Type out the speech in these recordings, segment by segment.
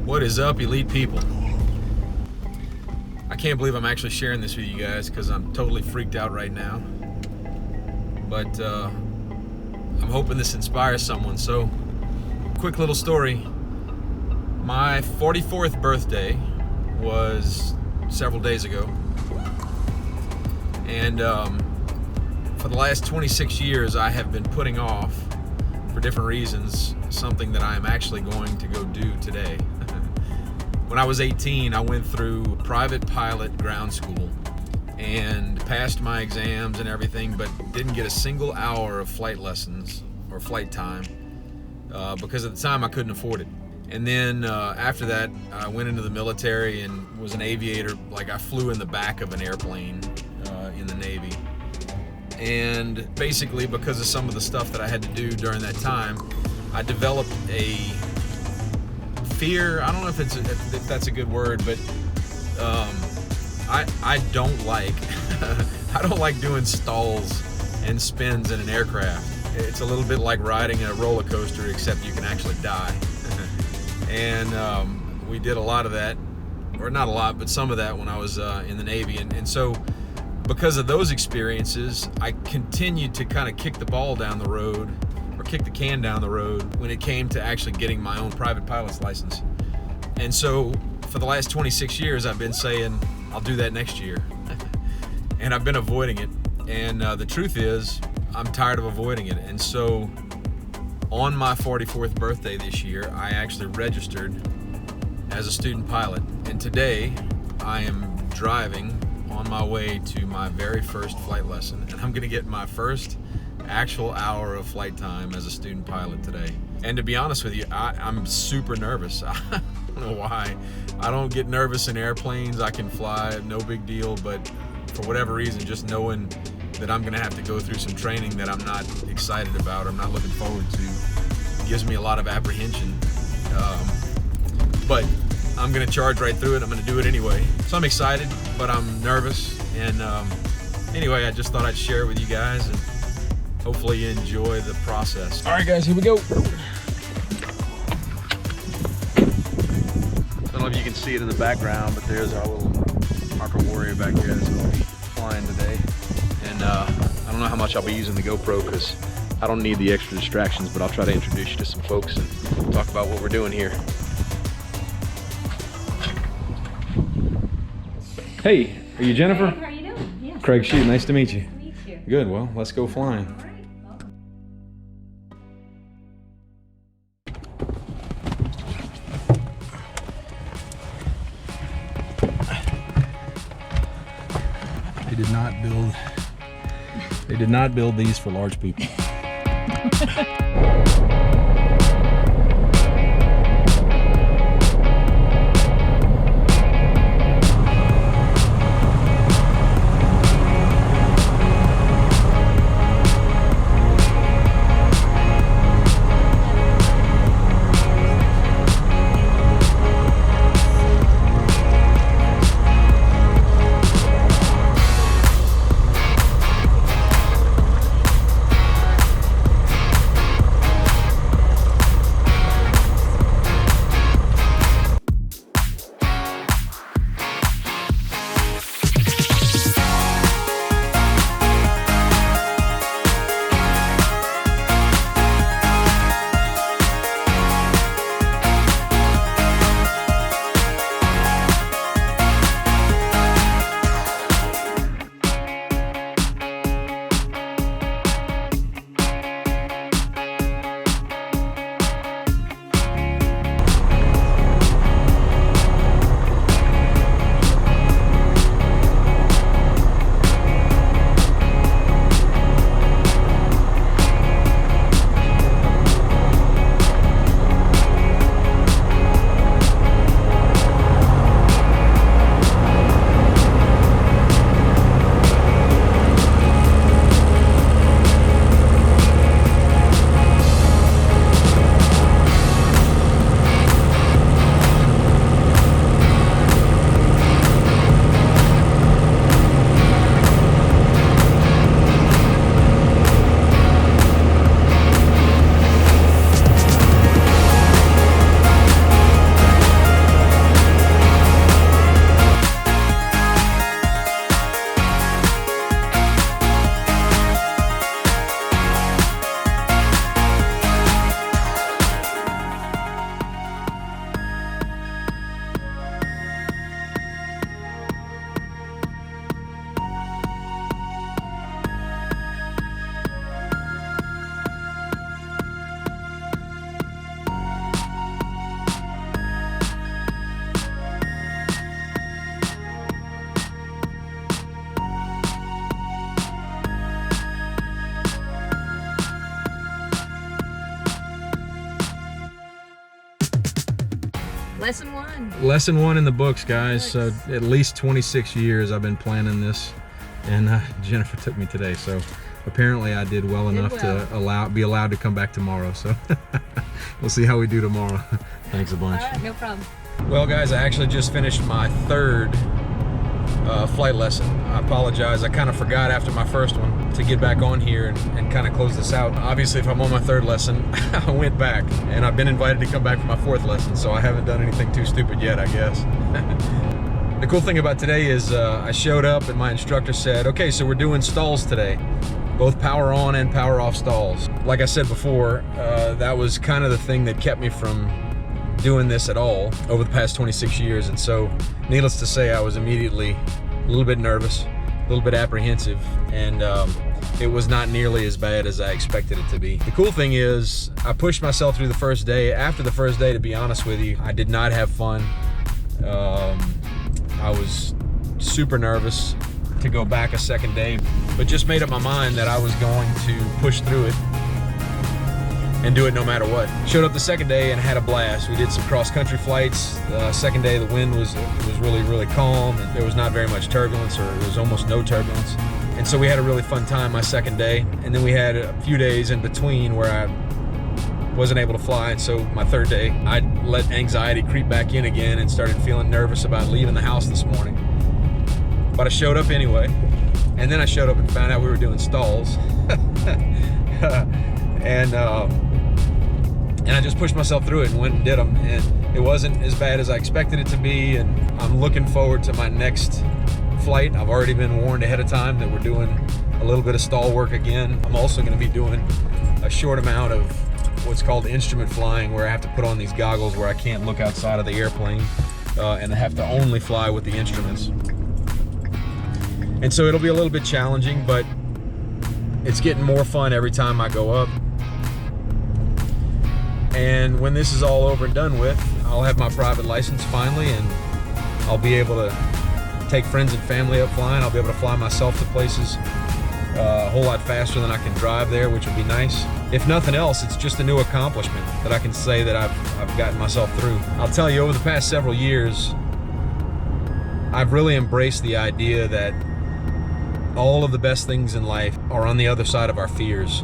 What is up, elite people? I can't believe I'm actually sharing this with you guys because I'm totally freaked out right now. But I'm hoping this inspires someone. So, quick little story. My 44th birthday was several days ago. And for the last 26 years, I have been putting off, for different reasons, something that I am actually going to go do today. When I was 18, I went through private pilot ground school and passed my exams and everything, but didn't get a single hour of flight lessons or flight time because at the time I couldn't afford it. And then after that, I went into the military and was an aviator. Like, I flew in the back of an airplane in the Navy. And basically, because of some of the stuff that I had to do during that time, I developed a fear. I don't know if that's a good word, but I don't like I don't like doing stalls and spins in an aircraft. It's a little bit like riding a roller coaster, except you can actually die. And we did a lot of that, or not a lot, but some of that when I was in the Navy. And so because of those experiences, I continued to kind of kick the ball down the road, or kick the can down the road, when it came to actually getting my own private pilot's license. And so for the last 26 years, I've been saying, I'll do that next year. And I've been avoiding it. And the truth is, I'm tired of avoiding it. And so on my 44th birthday this year, I actually registered as a student pilot. And today, I am driving on my way to my very first flight lesson. And I'm gonna get my first actual hour of flight time as a student pilot today. And to be honest with you, I'm super nervous. I don't know why. I don't get nervous in airplanes. I can fly, no big deal, but for whatever reason, just knowing that I'm gonna have to go through some training that I'm not excited about, or I'm not looking forward to, gives me a lot of apprehension. But I'm gonna charge right through it. I'm gonna do it anyway. So I'm excited, but I'm nervous. And anyway, I just thought I'd share it with you guys, and hopefully you enjoy the process. All right, guys, here we go. I don't know if you can see it in the background, but there's our little Parker Warrior back there that's going to be flying today. And I don't know how much I'll be using the GoPro because I don't need the extra distractions, but I'll try to introduce you to some folks and talk about what we're doing here. Hey, are you Jennifer? Hey, how are you doing? Yes. Craig Shute, nice to meet you. Nice to meet you. Good, well, let's go flying. All right. They did not build these for large people. Lesson 1. Lesson 1 in the books, guys. So at least 26 years I've been planning this, and Jennifer took me today. So apparently I did well enough to be allowed to come back tomorrow. So we'll see how we do tomorrow. Thanks a bunch. All right, no problem. Well, guys, I actually just finished my third flight lesson. I apologize. I kind of forgot after my first one to get back on here and kind of close this out. Obviously, if I'm on my third lesson, I went back, and I've been invited to come back for my fourth lesson, so I haven't done anything too stupid yet, I guess. The cool thing about today is I showed up and my instructor said, okay, so we're doing stalls today, both power on and power off stalls. Like I said before, that was kind of the thing that kept me from doing this at all over the past 26 years. And so needless to say, I was immediately a little bit nervous, a little bit apprehensive, and it was not nearly as bad as I expected it to be. The cool thing is I pushed myself through the first day. After the first day, to be honest with you, I did not have fun. I was super nervous to go back a second day, but just made up my mind that I was going to push through it and do it no matter what. Showed up the second day and had a blast. We did some cross-country flights. Second day, the wind was really, really calm, and there was not very much turbulence, or it was almost no turbulence. And so we had a really fun time my second day. And then we had a few days in between where I wasn't able to fly. And so my third day, I let anxiety creep back in again and started feeling nervous about leaving the house this morning. But I showed up anyway. And then I showed up and found out we were doing stalls. And I just pushed myself through it and went and did them, and it wasn't as bad as I expected it to be. And I'm looking forward to my next flight. I've already been warned ahead of time that we're doing a little bit of stall work again. I'm also going to be doing a short amount of what's called instrument flying, where I have to put on these goggles where I can't look outside of the airplane, and I have to only fly with the instruments. And so it'll be a little bit challenging, but it's getting more fun every time I go up. And when this is all over and done with, I'll have my private license finally, and I'll be able to take friends and family up flying. I'll be able to fly myself to places a whole lot faster than I can drive there, which would be nice. If nothing else, it's just a new accomplishment that I can say that I've gotten myself through. I'll tell you, over the past several years, I've really embraced the idea that all of the best things in life are on the other side of our fears.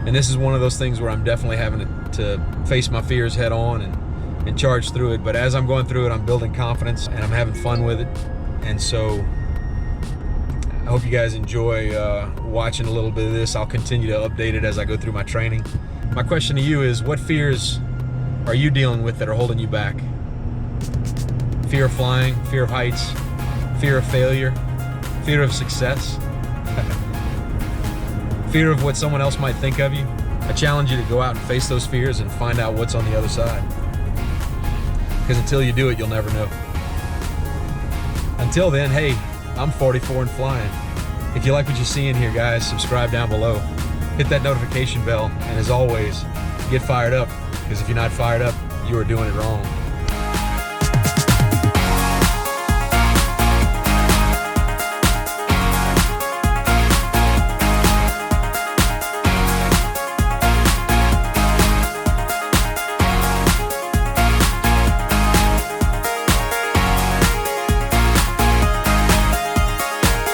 And this is one of those things where I'm definitely having to face my fears head on and charge through it. But as I'm going through it, I'm building confidence and I'm having fun with it. And so I hope you guys enjoy watching a little bit of this. I'll continue to update it as I go through my training. My question to you is, what fears are you dealing with that are holding you back? Fear of flying, fear of heights, fear of failure, fear of success, fear of what someone else might think of you. I challenge you to go out and face those fears and find out what's on the other side. Because until you do it, you'll never know. Until then, hey, I'm 44 and flying. If you like what you see in here, guys, subscribe down below. Hit that notification bell, and as always, get fired up, because if you're not fired up, you are doing it wrong.